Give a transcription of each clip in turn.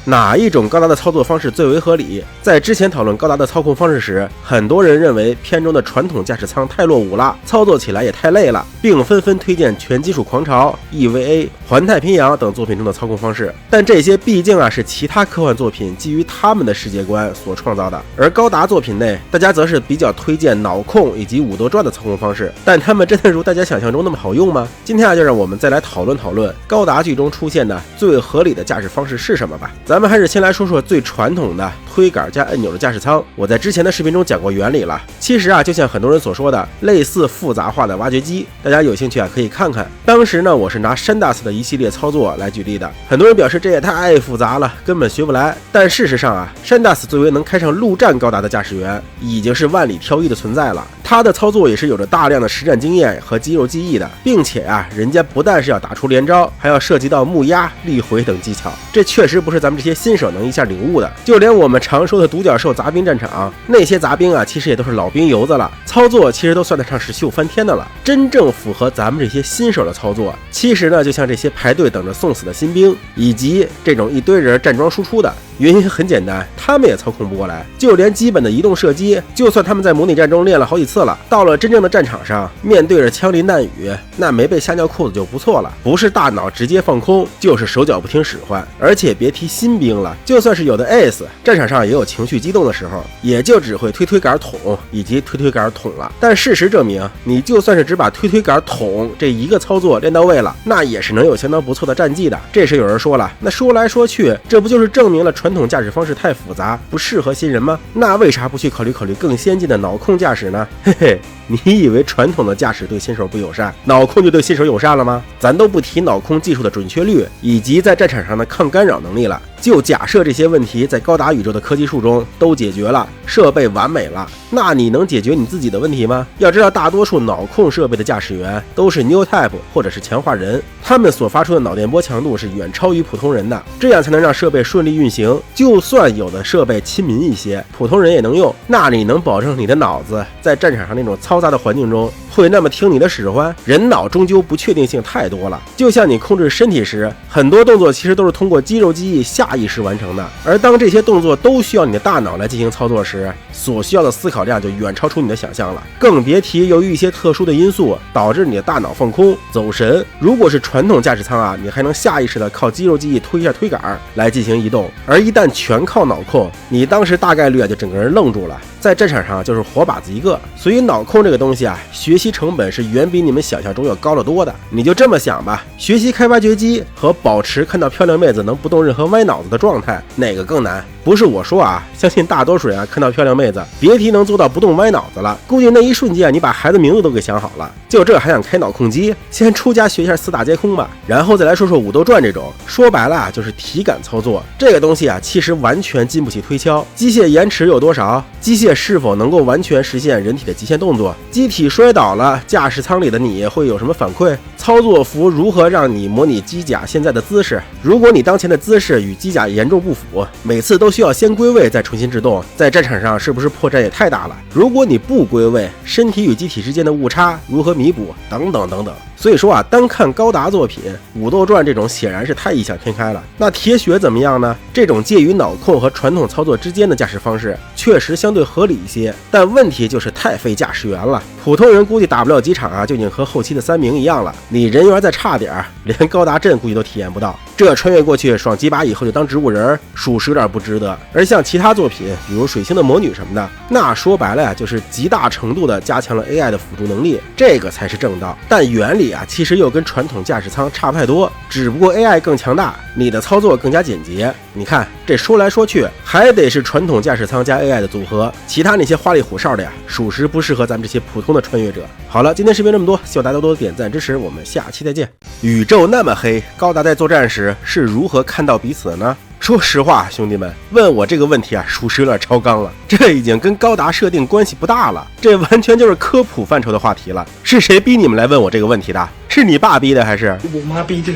哪一种高达的操作方式最为合理？在之前讨论高达的操控方式时，很多人认为片中的传统驾驶舱太落伍了，操作起来也太累了，并纷纷推荐全金属狂潮、EVA、环太平洋等作品中的操控方式。但这些毕竟是其他科幻作品基于他们的世界观所创造的，而高达作品内，大家则是比较推荐脑控以及武斗传的操控方式。但他们真的如大家想象中那么好用吗？今天就让我们再来讨论讨论高达剧中出现的最合理的驾驶方式是什么吧。咱们还是先来说说最传统的推杆加按钮的驾驶舱。我在之前的视频中讲过原理了，其实就像很多人所说的，类似复杂化的挖掘机。大家有兴趣可以看看。当时呢，我是拿山大斯的一系列操作来举例的，很多人表示这也太复杂了，根本学不来。但事实上山大斯作为能开上陆战高达的驾驶员，已经是万里挑一的存在了。他的操作也是有着大量的实战经验和肌肉记忆的，并且人家不但是要打出连招，还要涉及到木压、力回等技巧，这确实不是咱们这些新手能一下领悟的。就连我们常说的独角兽杂兵战场，那些杂兵其实也都是老兵油子了，操作其实都算得上是秀翻天的了。真正符合咱们这些新手的操作，其实呢，就像这些排队等着送死的新兵，以及这种一堆人站桩输出的。原因很简单，他们也操控不过来，就连基本的移动射击，就算他们在模拟战中练了好几次了，到了真正的战场上，面对着枪林弹雨，那没被吓尿裤子就不错了。不是大脑直接放空，就是手脚不听使唤。而且别提新兵了，就算是有的 ace， 战场上也有情绪激动的时候，也就只会推杆捅以及推杆捅了。但事实证明，你就算是只把推杆捅这一个操作练到位了，那也是能有相当不错的战绩的。这时有人说了，那说来说去，这不就是证明了传统驾驶方式太复杂，不适合新人吗？那为啥不去考虑更先进的脑控驾驶呢？嘿嘿，你以为传统的驾驶对新手不友善，脑控就对新手友善了吗？咱都不提脑控技术的准确率以及在战场上的抗干扰能力了，就假设这些问题在高达宇宙的科技树中都解决了，设备完美了，那你能解决你自己的问题吗？要知道，大多数脑控设备的驾驶员都是 New Type 或者是强化人，他们所发出的脑电波强度是远超于普通人的，这样才能让设备顺利运行。就算有的设备亲民一些，普通人也能用，那你能保证你的脑子在战场上那种嘈杂的环境中会那么听你的使唤？人脑终究不确定性太多了，就像你控制身体时，很多动作其实都是通过肌肉记忆下意识完成的，而当这些动作都需要你的大脑来进行操作时，所需要的思考量就远超出你的想象了。更别提由于一些特殊的因素导致你的大脑放空走神。如果是传统驾驶舱你还能下意识的靠肌肉记忆推一下推杆来进行移动，而一旦全靠脑控，你当时大概率就整个人愣住了，在战场上就是活靶子一个。所以脑控这个东西学习成本是远比你们想象中要高得多的。你就这么想吧，学习开挖掘机和保持看到漂亮妹子能不动任何歪脑子的状态，哪个更难？不是我说相信大多数人看到漂亮妹子，别提能做到不动歪脑子了，估计那一瞬间你把孩子名字都给想好了。就这还想开脑控机？先出家学一下四大皆空吧，然后再来说说武斗传这种，说白了就是体感操作。这个东西其实完全经不起推敲。机械延迟有多少？机械是否能够完全实现人体的极限动作？机体摔倒了，驾驶舱里的你会有什么反馈？操作服如何让你模拟机甲现在的姿势？如果你当前的姿势与机甲严重不符，每次都需要先归位再重新制动，在战场上是不是破绽也太大了？如果你不归位，身体与机体之间的误差如何弥补？等等等等。所以说单看高达作品，武斗传这种显然是太异想天开了。那铁血怎么样呢？这种介于脑控和传统操作之间的驾驶方式确实相对合理一些，但问题就是太费驾驶员了。普通人估计打不了几场就已经和后期的3名一样了，你人缘再差点，连高达阵估计都体验不到。这穿越过去爽几把以后就当植物人，属实有点不值得。而像其他作品，比如水星的魔女什么的，那说白了就是极大程度的加强了 AI 的辅助能力，这个才是正道。但原理其实又跟传统驾驶舱差不太多，只不过 AI 更强大，你的操作更加简洁。你看这说来说去还得是传统驾驶舱加 AI 的组合，其他那些花里胡哨的属实不适合咱们这些普通的穿越者。好了，今天视频这么多，希望大家多多点赞支持，我们下期再见。宇宙那么黑，高达在作战时是如何看到彼此的呢？说实话，兄弟们，问我这个问题属实有点超纲了，这已经跟高达设定关系不大了，这完全就是科普范畴的话题了。是谁逼你们来问我这个问题的？是你爸逼的还是？我妈逼的。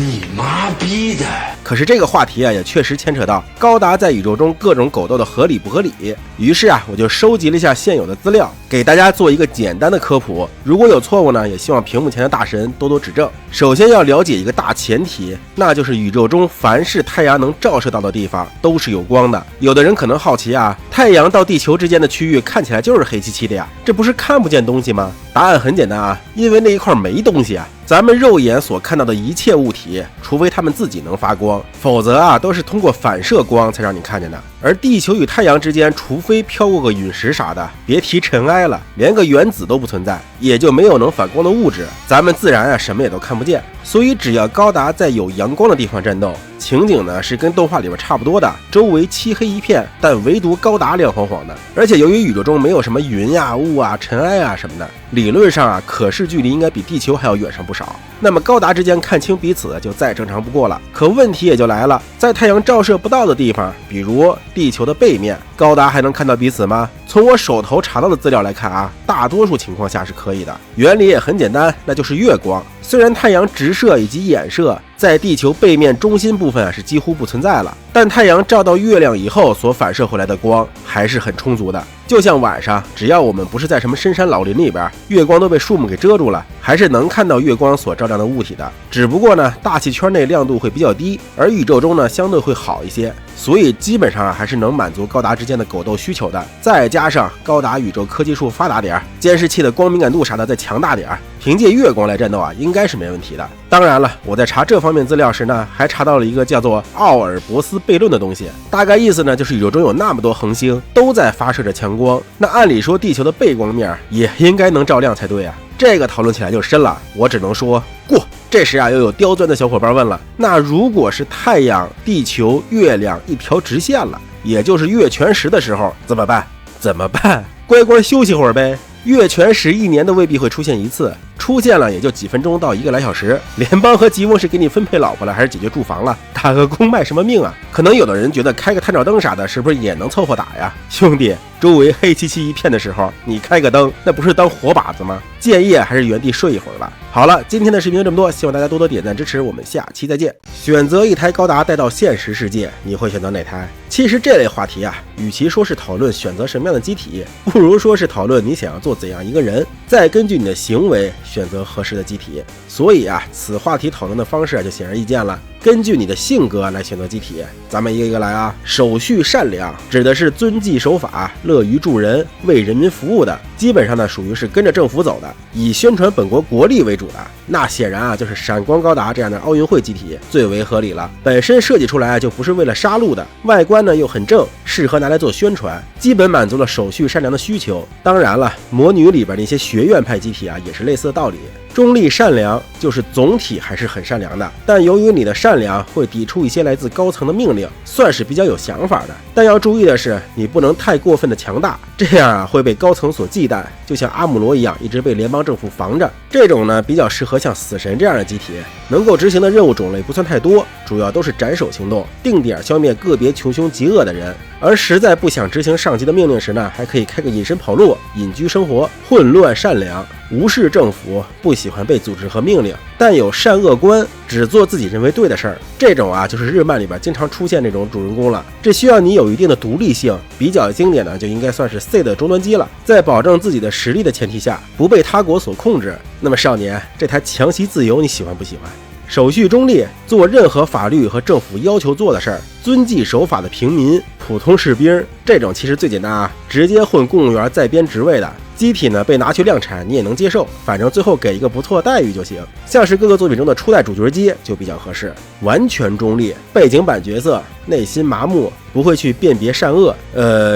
你妈逼的！可是这个话题啊，也确实牵扯到高达在宇宙中各种狗斗的合理不合理。于是啊，我就收集了一下现有的资料，给大家做一个简单的科普。如果有错误呢，也希望屏幕前的大神多多指正。首先要了解一个大前提，那就是宇宙中凡是太阳能照射到的地方都是有光的。有的人可能好奇啊，太阳到地球之间的区域看起来就是黑漆漆的呀，这不是看不见东西吗？答案很简单啊，因为那一块没东西啊。咱们肉眼所看到的一切物体，除非它们自己能发光，否则啊都是通过反射光才让你看见的。而地球与太阳之间，除非飘过个陨石啥的，别提尘埃了，连个原子都不存在，也就没有能反光的物质，咱们自然啊什么也都看不见。所以只要高达在有阳光的地方战斗，情景呢是跟动画里边差不多的，周围漆黑一片，但唯独高达亮晃晃的。而且由于宇宙中没有什么云呀、雾啊、尘埃啊什么的，理论上啊可视距离应该比地球还要远上不少。那么高达之间看清彼此就再正常不过了。可问题也就来了，在太阳照射不到的地方，比如地球的背面，高达还能看到彼此吗？从我手头查到的资料来看啊，大多数情况下是可以的。原理也很简单，那就是月光。虽然太阳直射以及衍射在地球背面中心部分是几乎不存在了，但太阳照到月亮以后所反射回来的光还是很充足的。就像晚上，只要我们不是在什么深山老林里边，月光都被树木给遮住了，还是能看到月光所照亮的物体的。只不过呢，大气圈内亮度会比较低，而宇宙中呢相对会好一些，所以基本上还是能满足高达之间的狗斗需求的。再加上高达宇宙科技术发达点，监视器的光敏感度啥的再强大点，凭借月光来战斗啊，应该是没问题的。当然了，我在查这方面资料时呢，还查到了一个叫做奥尔伯斯悖论的东西，大概意思呢就是宇宙中有那么多恒星都在发射着强光，那按理说地球的背光面也应该能照亮才对啊。这个讨论起来就深了，我只能说过。这时啊，又有刁钻的小伙伴问了，那如果是太阳、地球、月亮一条直线了，也就是月全食的时候怎么办？怎么办？乖乖休息会儿呗。月全食一年都未必会出现一次，出现了也就几分钟到1个来小时。联邦和吉翁是给你分配老婆了，还是解决住房了？打个工卖什么命啊？可能有的人觉得开个探照灯啥的，是不是也能凑合打呀？兄弟，周围黑漆漆一片的时候，你开个灯，那不是当活靶子吗？建议还是原地睡一会儿吧。好了，今天的视频就这么多，希望大家多多点赞支持，我们下期再见。选择一台高达带到现实世界，你会选择哪台？其实这类话题啊，与其说是讨论选择什么样的机体，不如说是讨论你想要做怎样一个人，再根据你的行为选择合适的机体。所以啊，此话题讨论的方式就显而易见了，根据你的性格来选择机体。咱们一个一个来啊。守序善良指的是遵纪守法、乐于助人、为人民服务的，基本上呢属于是跟着政府走的，以宣传本国国力为主的。那显然啊，就是闪光高达这样的奥运会机体最为合理了。本身设计出来就不是为了杀戮的，外观呢又很正，适合拿来做宣传，基本满足了守序善良的需求。当然了，魔女里边那些学院派机体啊，也是类似的道理。中立善良就是总体还是很善良的，但由于你的善良会抵触一些来自高层的命令，算是比较有想法的。但要注意的是，你不能太过分的强大，这样啊会被高层所忌惮，就像阿姆罗一样，一直被联邦政府防着。这种呢比较适合像死神这样的机体，能够执行的任务种类不算太多，主要都是斩首行动，定点消灭个别穷凶极恶的人。而实在不想执行上级的命令时呢，还可以开个隐身跑路，隐居生活，混乱善良，无视政府，不喜欢被组织和命令，但有善恶观，只做自己认为对的事儿。这种啊就是日漫里边经常出现这种主人公了。这需要你有一定的独立性，比较经典的就应该算是 C 的终端机了。在保证自己的实力的前提下，不被他国所控制。那么少年，这台强袭自由你喜欢不喜欢？守序中立，做任何法律和政府要求做的事儿，遵纪守法的平民、普通士兵，这种其实最简单啊，直接混公务员再编职位的机体呢，被拿去量产你也能接受，反正最后给一个不错的待遇就行。像是各个作品中的初代主角机就比较合适，完全中立，背景板角色，内心麻木，不会去辨别善恶。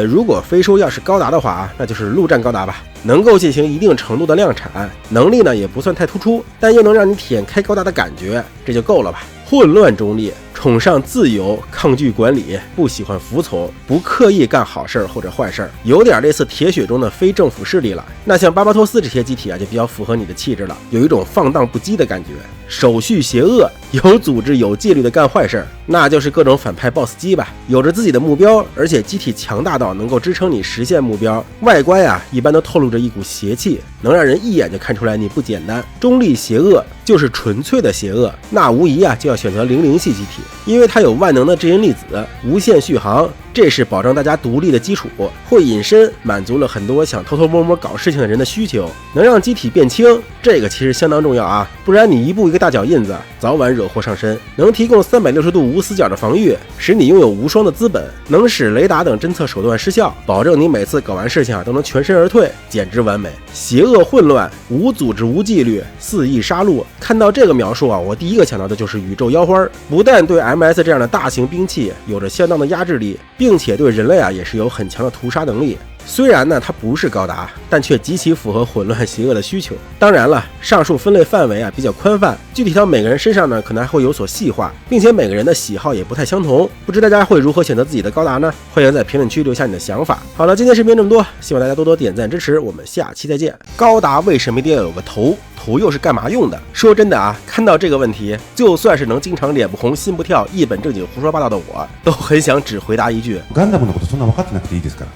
如果非说要是高达的话，那就是陆战高达吧，能够进行一定程度的量产，能力呢也不算太突出，但又能让你体验开高达的感觉，这就够了吧。混乱中立，崇尚自由，抗拒管理，不喜欢服从，不刻意干好事或者坏事，有点类似铁血中的非政府势力了。那像巴巴托斯这些机体啊，就比较符合你的气质了，有一种放荡不羁的感觉，手续邪恶，有组织有纪律的干坏事，那就是各种反派 boss 机吧。有着自己的目标，而且机体强大到能够支撑你实现目标。外观呀，一般都透露着一股邪气，能让人一眼就看出来你不简单。中立邪恶就是纯粹的邪恶，那无疑啊就要选择00系机体，因为它有万能的质因粒子，无限续航，这是保证大家独立的基础，会隐身，满足了很多想偷偷摸摸搞事情的人的需求，能让机体变轻，这个其实相当重要啊，不然你一步一个大脚印子，早晚惹祸上身。能提供360度无死角的防御，使你拥有无双的资本，能使雷达等侦测手段失效，保证你每次搞完事情都能全身而退，简直完美。邪恶混乱，无组织无纪律，肆意杀戮。看到这个描述啊，我第一个想到的就是宇宙妖花，不但对 MS 这样的大型兵器有着相当的压制力，并且对人类啊也是有很强的屠杀能力。虽然呢它不是高达，但却极其符合混乱邪恶的需求。当然了，上述分类范围啊比较宽泛，具体到每个人身上呢可能还会有所细化，并且每个人的喜好也不太相同。不知大家会如何选择自己的高达呢？欢迎在评论区留下你的想法。好了，今天视频这么多，希望大家多多点赞支持，我们下期再见。高达为什么一定要有个头？头又是干嘛用的？说真的啊，看到这个问题，就算是能经常脸不红心不跳、一本正经胡说八道的我，都很想只回答一句：ガンダムのことそんな分かってなくていいですから。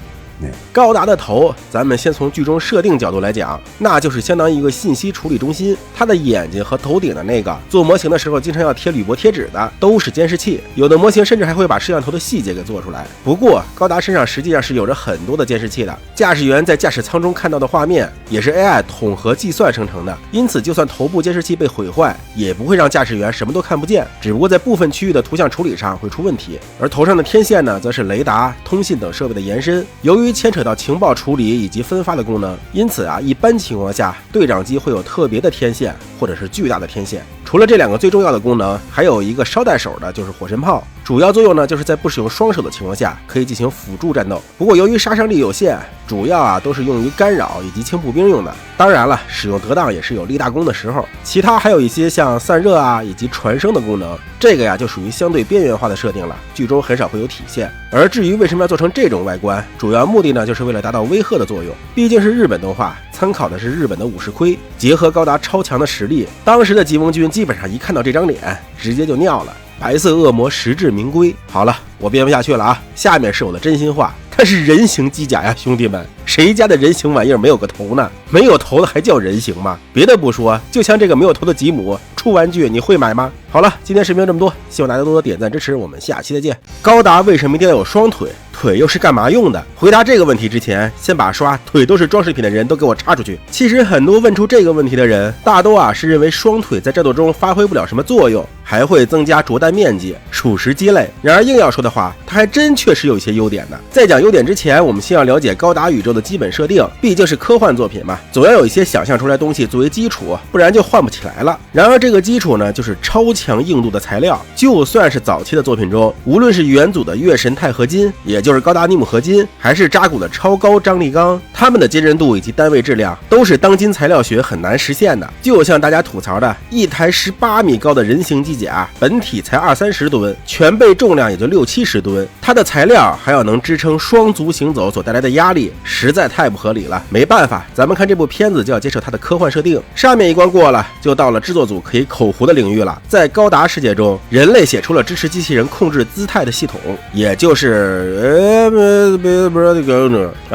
高达的头，咱们先从剧中设定角度来讲，那就是相当于一个信息处理中心。它的眼睛和头顶的那个，做模型的时候经常要贴铝箔贴纸的，都是监视器。有的模型甚至还会把摄像头的细节给做出来。不过高达身上实际上是有着很多的监视器的，驾驶员在驾驶舱中看到的画面也是 AI 统合计算生成的，因此就算头部监视器被毁坏，也不会让驾驶员什么都看不见，只不过在部分区域的图像处理上会出问题。而头上的天线呢，则是雷达、通信等设备的延伸。由于牵扯到情报处理以及分发的功能，因此啊，一般情况下，对讲机会有特别的天线或者是巨大的天线。除了这两个最重要的功能，还有一个捎带手的，就是火神炮。主要作用呢，就是在不使用双手的情况下，可以进行辅助战斗。不过由于杀伤力有限，主要啊都是用于干扰以及轻步兵用的。当然了，使用得当也是有立大功的时候。其他还有一些像散热啊以及传声的功能，这个呀就属于相对边缘化的设定了，剧中很少会有体现。而至于为什么要做成这种外观，主要目的呢，就是为了达到威吓的作用。毕竟是日本动画，参考的是日本的武士盔，结合高达超强的实力，当时的吉翁军基本上一看到这张脸，直接就尿了。白色恶魔实至名归。好了，我编不下去了啊！下面是我的真心话，它是人形机甲呀，兄弟们，谁家的人形玩意儿没有个头呢？没有头的还叫人形吗？别的不说，就像这个没有头的吉姆，出玩具你会买吗？好了，今天视频这么多，希望大家多多点赞支持，我们下期再见。高达为什么一定要有双腿？腿又是干嘛用的？回答这个问题之前，先把刷腿都是装饰品的人都给我插出去。其实很多问出这个问题的人，大多啊是认为双腿在战斗中发挥不了什么作用，还会增加着弹面积，属实鸡肋。然而硬要说的话，它还真确实有一些优点的。在讲优点之前，我们先要了解高达宇宙的基本设定，毕竟是科幻作品嘛，总要有一些想象出来东西作为基础，不然就换不起来了。然而这个基础呢，就是超强硬度的材料。就算是早期的作品中，无论是元祖的月神钛合金，也就是高达尼姆合金，还是扎古的超高张力钢，它们的坚韧度以及单位质量都是当今材料学很难实现的。就像大家吐槽的，一台18米高的人形机甲，本体才20-30吨，全备重量也就60-70吨，它的材料还要能支撑双足行走所带来的压力，实在太不合理了。没办法，咱们看这部片子就要接受它的科幻设定。上面一关过了，就到了制作组可以口胡的领域了。在高达世界中，人类写出了支持机器人控制姿态的系统，也就是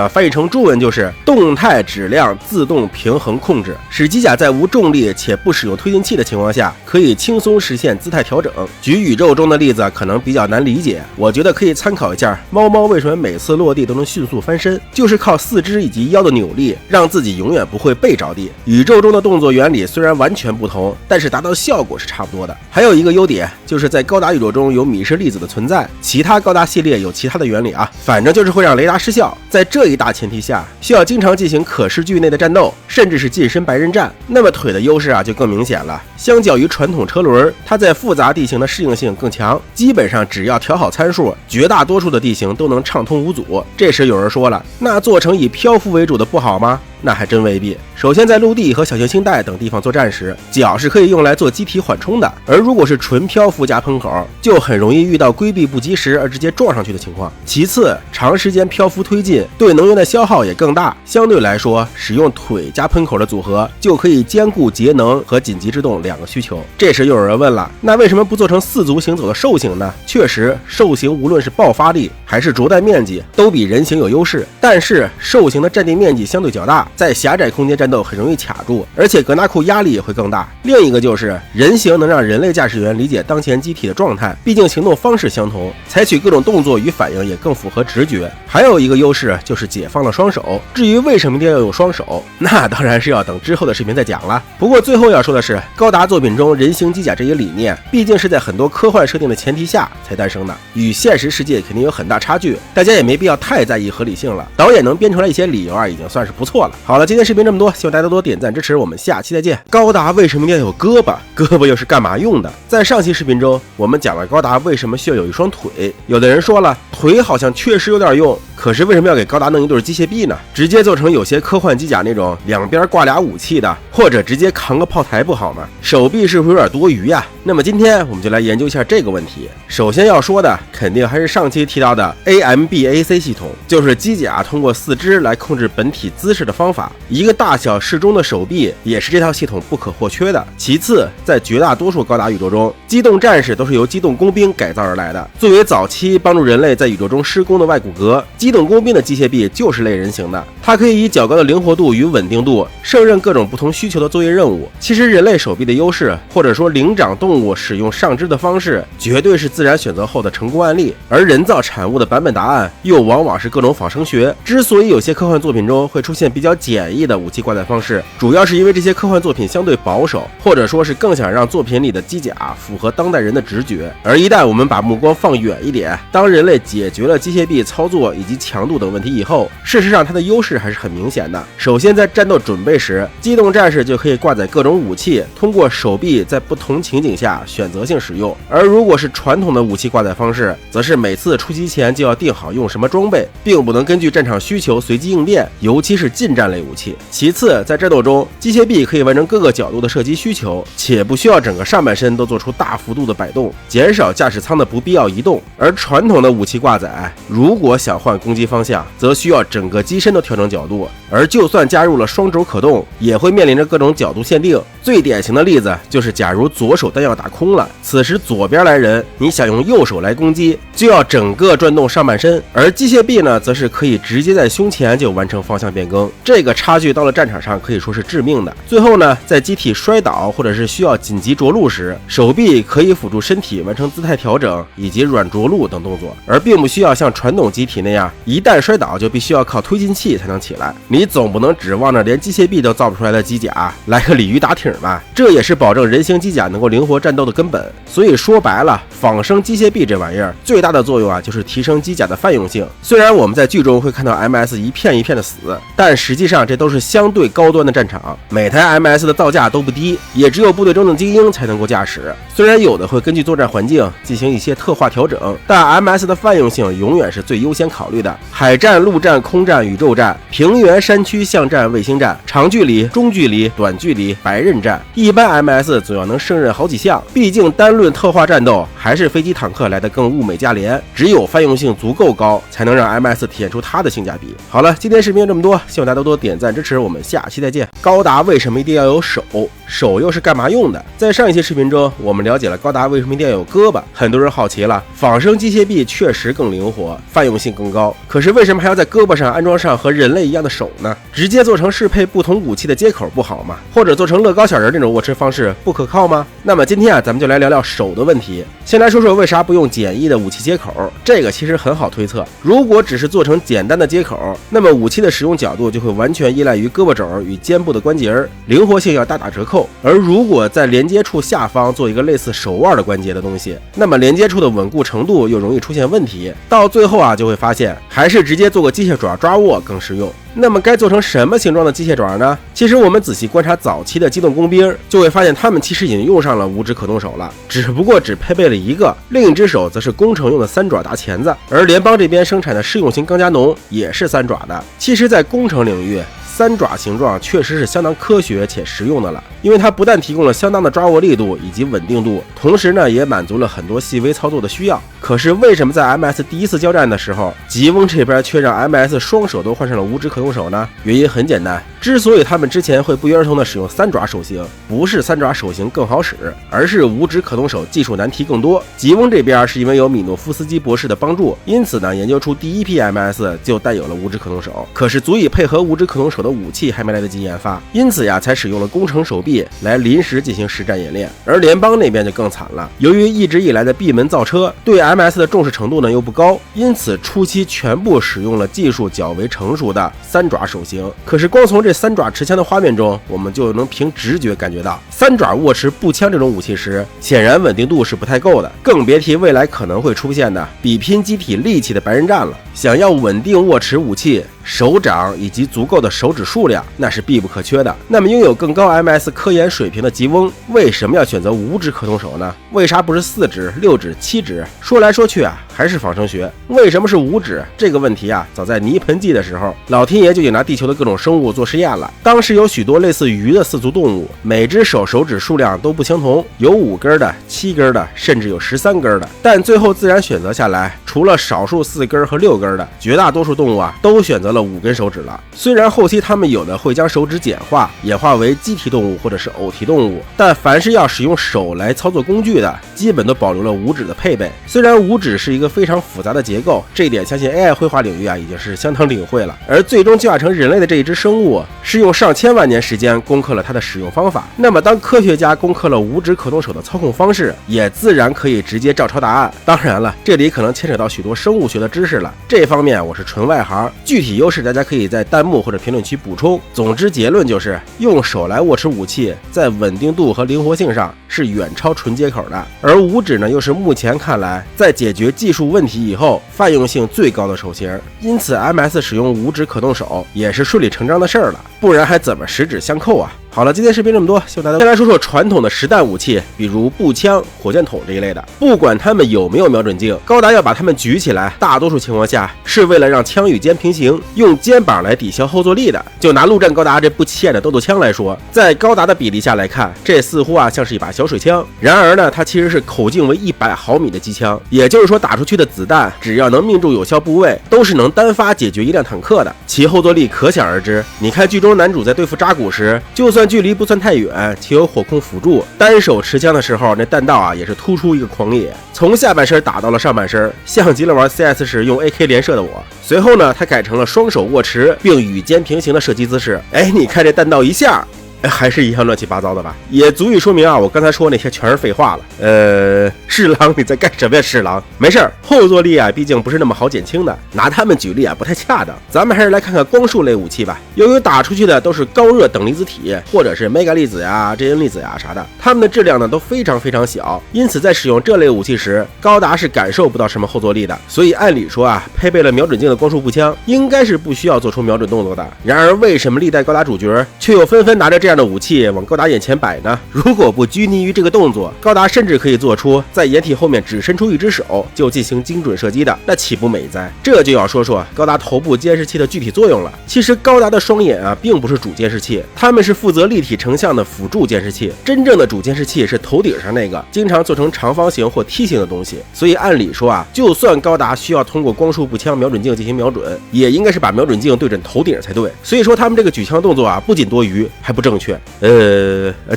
翻译成中文就是动态质量自动平衡控制，使机甲在无重力且不使用推进器的情况下，可以轻松实现姿态调整。举宇宙中的例子可能比较难理解，我觉得可以参考一下猫猫为什么每次落地都能迅速翻身，就是靠四肢以及腰的扭力，让自己永远不会背着地。宇宙中的动作原理虽然完全不同，但是达到效果是差不多的。还有一个优点，就是在高达宇宙中有米氏粒子的存在，其他高达系列有其他的原理啊，反正就是会让雷达失效。在这一大前提下，需要经常进行可视距内的战斗，甚至是近身白刃战，那么腿的优势啊就更明显了。相较于传统车轮，它在复杂地形的适应性更强，基本上只要调好参数，绝大多数的地形都能畅通无阻。这时有人说了，那做成以漂浮为主的不好吗？那还真未必。首先，在陆地和小行星带等地方作战时，脚是可以用来做机体缓冲的，而如果是纯漂浮加喷口，就很容易遇到规避不及时而直接撞上去的情况。其次，长时间漂浮推进对能源的消耗也更大，相对来说，使用腿加喷口的组合就可以兼顾节能和紧急制动两个需求。这时又有人问了，那为什么不做成4足行走的兽形呢？确实，兽形无论是爆发力还是着弹面积都比人形有优势，但是兽形的占地面积相对较大，在狭窄空间战斗很容易卡住，而且格纳库压力也会更大。另一个就是人形能让人类驾驶员理解当前机体的状态，毕竟行动方式相同，采取各种动作与反应也更符合直觉。还有一个优势就是解放了双手，至于为什么一定要用双手，那当然是要等之后的视频再讲了。不过最后要说的是，高达作品中人形机甲这一理念，毕竟是在很多科幻设定的前提下才诞生的，与现实世界肯定有很大差距，大家也没必要太在意合理性了。导演能编出来一些理由已经算是不错了。好了，今天视频这么多，希望大家多多点赞支持，我们下期再见。高达为什么一定要有胳膊？胳膊又是干嘛用的？在上期视频中，我们讲了高达为什么需要有一双腿。有的人说了，腿好像确实有点用，可是为什么要给高达弄一对机械臂呢？直接做成有些科幻机甲那种两边挂俩武器的，或者直接扛个炮台不好吗？手臂是不是有点多余呀？那么今天我们就来研究一下这个问题。首先要说的肯定还是上期提到的 AMBAC 系统，就是机甲通过4肢来控制本体姿势的方法。一个大小适中的手臂也是这套系统不可或缺的。其次，在绝大多数高达宇宙中，机动战士都是由机动工兵改造而来的。作为早期帮助人类在宇宙中施工的外骨骼，机动工兵的机械臂就是类人形的，它可以以较高的灵活度与稳定度胜任各种不同需求的作业任务。其实人类手臂的优势，或者说灵长动物使用上肢的方式，绝对是自然选择后的成功案例，而人造产物的版本答案又往往是各种仿生学。之所以有些科幻作品中会出现比较简易的武器挂载方式，主要是因为这些科幻作品相对保守，或者说是更想让作品里的机甲符合当代人的直觉。而一旦我们把目光放远一点，当人类解决了机械臂操作以及强度等问题以后，事实上它的优势还是很明显的。首先，在战斗准备时，机动战士就可以挂载各种武器，通过手臂在不同情景下选择性使用。而如果是传统的武器挂载方式，则是每次出击前就要定好用什么装备，并不能根据战场需求随机应变，尤其是近战类武器。其次，在战斗中，机械臂可以完成各个角度的射击需求，且不需要整个上半身都做出大幅度的摆动，减少驾驶舱的不必要移动。而传统的武器挂载，如果想换攻击方向，则需要整个机身都调整角度，而就算加入了双轴可动，也会面临着各种角度限定。最典型的例子就是，假如左手弹药打空了，此时左边来人，你想用右手来攻击，就要整个转动上半身，而机械臂呢，则是可以直接在胸前就完成方向变更。这个差距到了战场上可以说是致命的。最后呢，在机体摔倒或者是需要紧急着陆时，手臂可以辅助身体完成姿态调整以及软着陆等动作，而并不需要像传统机体那样，一旦摔倒就必须要靠推进器才能起来。你总不能指望着连机械臂都造不出来的机甲来个鲤鱼打挺吧？这也是保证人形机甲能够灵活战斗的根本。所以说白了，仿生机械臂这玩意儿最大的作用就是提升机甲的泛用性。虽然我们在剧中会看到 MS 一片一片的死，但实际上这都是相对高端的战场，每台 MS 的造价都不低，也只有部队中的精英才能够驾驶。虽然有的会根据作战环境进行一些特化调整，但 MS 的泛用性永远是最优先考虑的。海战、陆战、空战、宇宙战、平原、山区、巷战、卫星战、长距离、中距离、短距离、白刃战，一般 MS 总要能胜任好几项。毕竟单论特化战斗，还是飞机坦克来的更物美价廉，只有泛用性足够高，才能让 MS 体现出它的性价比。好了，今天视频就这么多，希望大家多多点赞支持，我们下期再见。高达为什么一定要有手？手又是干嘛用的？在上一期视频中，我们了解了高达为什么一定要有胳膊。很多人好奇了，仿生机械臂确实更灵活，泛用性更高，可是为什么还要在胳膊上安装上和人类一样的手呢？直接做成适配不同武器的接口不好吗？或者做成乐高小人这种握持方式不可靠吗？那么今天咱们就来聊聊手的问题。先来说说为啥不用简易的武器接口，这个其实很好推测。如果只是做成简单的接口，那么武器的使用角度就会完全依赖于胳膊肘与肩部的关节，灵活性要大打折扣。而如果在连接处下方做一个类似手腕的关节的东西，那么连接处的稳固程度又容易出现问题，到最后就会发现还是直接做个机械爪抓握更实用。那么该做成什么形状的机械爪呢？其实我们仔细观察早期的机动工兵，就会发现他们其实已经用上了五指可动手了，只不过只配备了一个，另一只手则是工程用的三爪大钳子。而联邦这边生产的适用型钢夹农也是三爪的。其实在工程领域，三爪形状确实是相当科学且实用的了，因为它不但提供了相当的抓握力度以及稳定度，同时呢也满足了很多细微操作的需要。可是为什么在 MS 第一次交战的时候，吉翁这边却让 MS 双手都换上了无指可动手呢？原因很简单，之所以他们之前会不约而同的使用三爪手型，不是三爪手型更好使，而是无指可动手技术难题更多。吉翁这边是因为有米诺夫斯基博士的帮助，因此呢研究出第一批 MS 就带有了无指可动手，可是足以配合无指可动手的武器还没来得及研发，因此呀才使用了工程手臂来临时进行实战演练。而联邦那边就更惨了，由于一直以来的闭门造车对 MS 的重视程度呢又不高，因此初期全部使用了技术较为成熟的三爪手型。可是光从这三爪持枪的画面中，我们就能凭直觉感觉到，三爪握持步枪这种武器时，显然稳定度是不太够的，更别提未来可能会出现的比拼机体力气的白刃战了。想要稳定握持武器，手掌以及足够的手指数量，那是必不可缺的。那么拥有更高 MS 科研水平的吉翁，为什么要选择无指可动手呢？为啥不是4指、6指、7指？说来说去啊，还是仿生学。为什么是5指？这个问题啊，早在泥盆纪的时候，老天爷就已经拿地球的各种生物做实验了。当时有许多类似鱼的4足动物，每只手指数量都不相同，有5根的、7根的，甚至有13根的。但最后自然选择下来，除了少数4根和6根的，绝大多数动物啊都选择了5根手指了。虽然后期他们有的会将手指简化，演化为鸡蹄动物或者是偶蹄动物，但凡是要使用手来操作工具的，基本都保留了5指的配备。虽然5指是一个非常复杂的结构，这一点相信 AI 绘画领域啊已经是相当领会了。而最终进化成人类的这一只生物，是用上千万年时间攻克了它的使用方法。那么当科学家攻克了5指可动手的操控方式，也自然可以直接照抄答案。当然了，这里可能牵扯到许多生物学的知识了，这方面我是纯外行，具体优势大家可以在弹幕或者评论区补充。总之结论就是，用手来握持武器，在稳定度和灵活性上是远超纯接口的，而5指呢又是目前看来在解决技术问题以后泛用性最高的手型，因此 MS 使用5指可动手也是顺理成章的事儿了，不然还怎么10指相扣啊？好了，今天视频这么多，希望大家先来说说传统的实弹武器，比如步枪、火箭筒这一类的。不管他们有没有瞄准镜，高达要把它们举起来，大多数情况下是为了让枪与肩平行，用肩膀来抵消后坐力的。就拿陆战高达这不起眼的豆豆枪来说，在高达的比例下来看，这似乎啊像是一把小水枪。然而呢，它其实是口径为100毫米的机枪，也就是说打出去的子弹只要能命中有效部位，都是能单发解决一辆坦克的，其后坐力可想而知。你看剧中男主在对付扎古时，就算距离不算太远，且有火控辅助，单手持枪的时候，那弹道啊也是突出一个狂野，从下半身打到了上半身，像极了玩 CS 时用 AK 连射的我。随后呢，他改成了双手握持并与肩平行的射击姿势。你看这弹道一下还是一样乱七八糟的吧，也足以说明啊，我刚才说那些全是废话了。侍郎你在干什么呀？侍郎，没事儿，后坐力啊，毕竟不是那么好减轻的，拿他们举例啊不太恰当。咱们还是来看看光束类武器吧。由于打出去的都是高热等离子体，或者是 Mega 粒子呀、真粒子呀啥的，它们的质量呢都非常非常小，因此在使用这类武器时，高达是感受不到什么后坐力的。所以按理说啊，配备了瞄准镜的光束步枪，应该是不需要做出瞄准动作的。然而为什么历代高达主角却又纷纷拿着这样的武器往高达眼前摆呢？如果不拘泥于这个动作，高达甚至可以做出在掩体后面只伸出一只手就进行精准射击的，那岂不美哉？这就要说说高达头部监视器的具体作用了。其实高达的双眼啊，并不是主监视器，它们是负责立体成像的辅助监视器。真正的主监视器是头顶上那个经常做成长方形或梯形的东西。所以按理说啊，就算高达需要通过光束步枪瞄准镜进行瞄准，也应该是把瞄准镜对准头顶才对。所以说他们这个举枪动作啊，不仅多余，还不正确。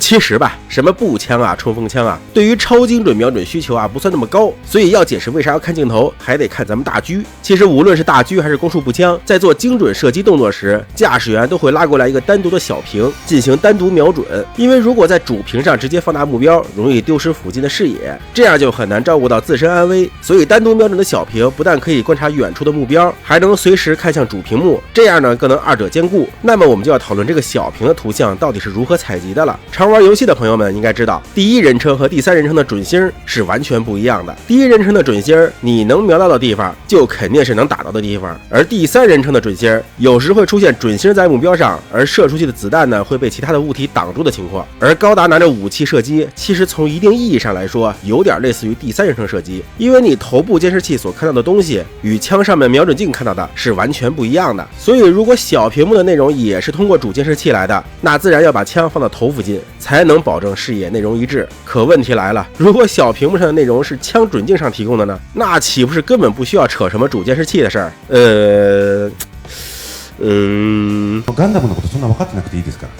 其实吧，什么步枪啊、冲锋枪啊，对于超精准瞄准需求啊不算那么高，所以要解释为啥要看镜头，还得看咱们大狙。其实无论是大狙还是光束步枪，在做精准射击动作时，驾驶员都会拉过来一个单独的小屏进行单独瞄准，因为如果在主屏上直接放大目标，容易丢失附近的视野，这样就很难照顾到自身安危。所以单独瞄准的小屏不但可以观察远处的目标，还能随时看向主屏幕，这样呢更能二者兼顾。那么我们就要讨论这个小屏的图像到底底是如何采集的了。常玩游戏的朋友们应该知道，第一人称和第三人称的准星是完全不一样的。第一人称的准星，你能瞄到的地方就肯定是能打到的地方，而第三人称的准星有时会出现准星在目标上，而射出去的子弹呢会被其他的物体挡住的情况。而高达拿着武器射击，其实从一定意义上来说，有点类似于第三人称射击，因为你头部监视器所看到的东西与枪上面瞄准镜看到的是完全不一样的。所以如果小屏幕的内容也是通过主监视器来的，那自然要把枪放到头附近，才能保证视野内容一致。可问题来了，如果小屏幕上的内容是枪准镜上提供的呢，那岂不是根本不需要扯什么主监视器的事儿？ガンダムのことそんな分かってなくていいですから。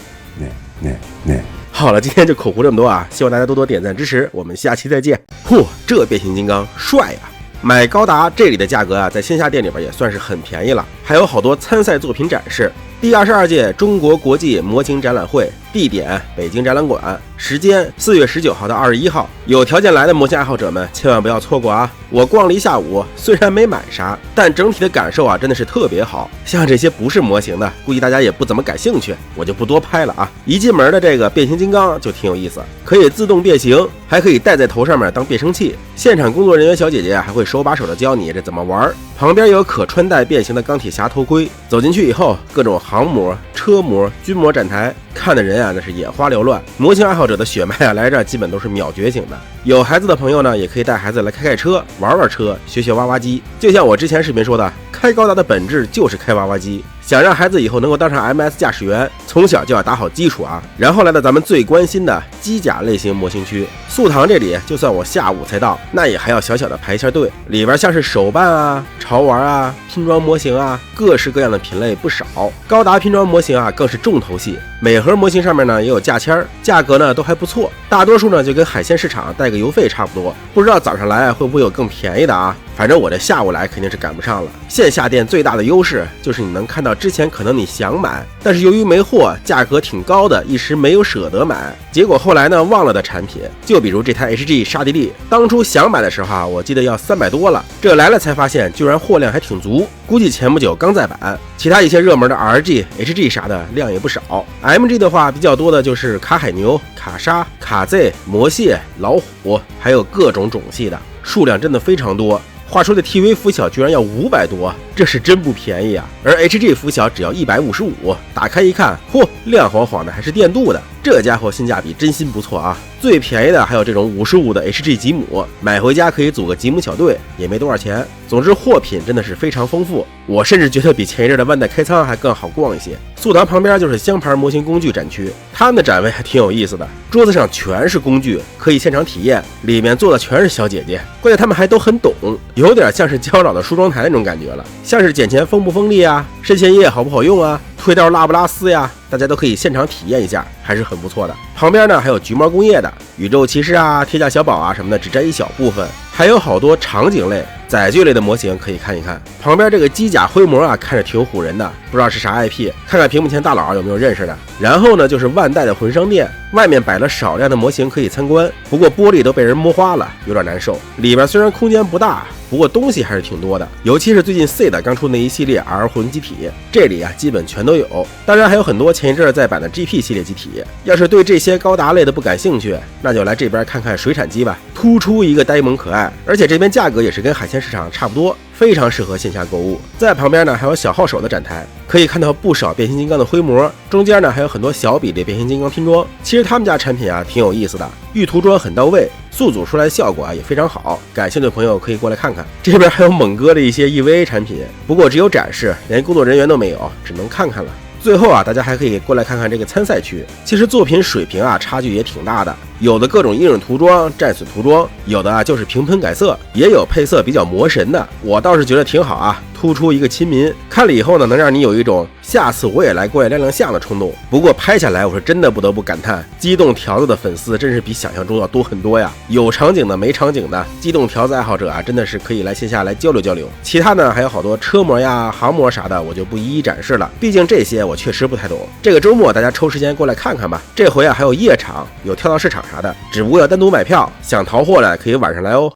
ね。好了，今天就口胡这么多啊，希望大家多多点赞支持，我们下期再见。嚯，这变形金刚帅啊！买高达这里的价格啊，在线下店里边也算是很便宜了，还有好多参赛作品展示。第22届中国国际模型展览会，地点北京展览馆，时间4月19号到21号。有条件来的模型爱好者们千万不要错过啊！我逛了一下午，虽然没买啥，但整体的感受啊真的是特别好。像这些不是模型的，估计大家也不怎么感兴趣，我就不多拍了啊。一进门的这个变形金刚就挺有意思，可以自动变形，还可以戴在头上面当变声器。现场工作人员小姐姐还会手把手的教你这怎么玩。旁边有可穿戴变形的钢铁侠头盔，走进去以后，各种航模、车模、军模展台，看的人啊那是眼花缭乱。模型爱好者的血脉啊来这基本都是秒觉醒的。有孩子的朋友呢，也可以带孩子来开车，玩玩车，学挖挖机。就像我之前视频说的，开高达的本质就是开挖挖机。想让孩子以后能够当上 MS 驾驶员，从小就要打好基础啊。然后来到咱们最关心的机甲类型模型区，速堂这里就算我下午才到，那也还要小小的排一下队。里边像是手办啊、潮玩啊、拼装模型啊，各式各样的品类不少。高达拼装模型啊更是重头戏，每盒模型上面呢也有价签，价格呢都还不错，大多数呢就跟海鲜市场带个邮费差不多。不知道早上来会不会有更便宜的啊？反正我这下午来肯定是赶不上了。线下店最大的优势就是你能看到之前可能你想买，但是由于没货，价格挺高的，一时没有舍得买，结果后来呢忘了的产品，就比如这台 HG 沙地利，当初想买的时候啊，我记得要300多了，这来了才发现居然货量还挺足，估计前不久刚再版。其他一些热门的 RG、HG 啥的量也不少。MG 的话比较多的就是卡海牛、卡莎、卡 Z、魔蟹、老虎，还有各种种系的，数量真的非常多。话说的 TV 拂晓居然要500多，这是真不便宜啊！而 HG 拂晓只要155，打开一看，嚯，亮晃晃的，还是电镀的，这家伙性价比真心不错啊！最便宜的还有这种55的 HG 吉姆，买回家可以组个吉姆小队，也没多少钱。总之货品真的是非常丰富，我甚至觉得比前一阵的万代开仓还更好逛一些。速堂旁边就是香牌模型工具展区，他们的展位还挺有意思的，桌子上全是工具，可以现场体验，里面坐的全是小姐姐，关键他们还都很懂，有点像是娇老的梳妆台那种感觉了，像是剪钳锋不锋利啊，渗线液好不好用啊，推刀拉不拉丝呀，大家都可以现场体验一下，还是很不错的。旁边呢还有橘猫工业的宇宙骑士啊、铁甲小宝啊什么的，只占一小部分，还有好多场景类、载具类的模型可以看一看。旁边这个机甲灰模啊，看着挺唬人的，不知道是啥 IP， 看看屏幕前大佬有没有认识的。然后呢就是万代的魂商店，外面摆了少量的模型可以参观，不过玻璃都被人摸花了，有点难受。里边虽然空间不大，不过东西还是挺多的，尤其是最近 C 的刚出那一系列 R 魂机体，这里啊基本全都有。当然还有很多前一阵在版的 GP 系列机体，要是对这些高达类的不感兴趣，那就来这边看看水产机吧，突出一个呆萌可爱，而且这边价格也是跟海鲜市场差不多，非常适合线下购物。在旁边呢还有小号手的展台，可以看到不少变形金刚的灰模，中间呢还有很多小比例变形金刚拼装。其实他们家产品啊挺有意思的，预涂装很到位，速组出来效果啊也非常好，感兴趣的朋友可以过来看看。这边还有猛哥的一些 EVA 产品，不过只有展示，连工作人员都没有，只能看看了。最后啊，大家还可以过来看看这个参赛区，其实作品水平啊差距也挺大的，有的各种阴影涂装、战损涂装，有的啊就是平喷改色，也有配色比较魔神的，我倒是觉得挺好啊，突出一个亲民，看了以后呢，能让你有一种下次我也来过来亮亮相的冲动。不过拍下来我是真的不得不感叹，机动条子的粉丝真是比想象中要多很多呀，有场景的没场景的，机动条子爱好者啊真的是可以来线下来交流交流。其他呢还有好多车模呀、航模啥的，我就不一一展示了，毕竟这些我确实不太懂。这个周末大家抽时间过来看看吧，这回啊还有夜场，有跳蚤市场啥的，只不过要单独买票，想淘货的可以晚上来哦。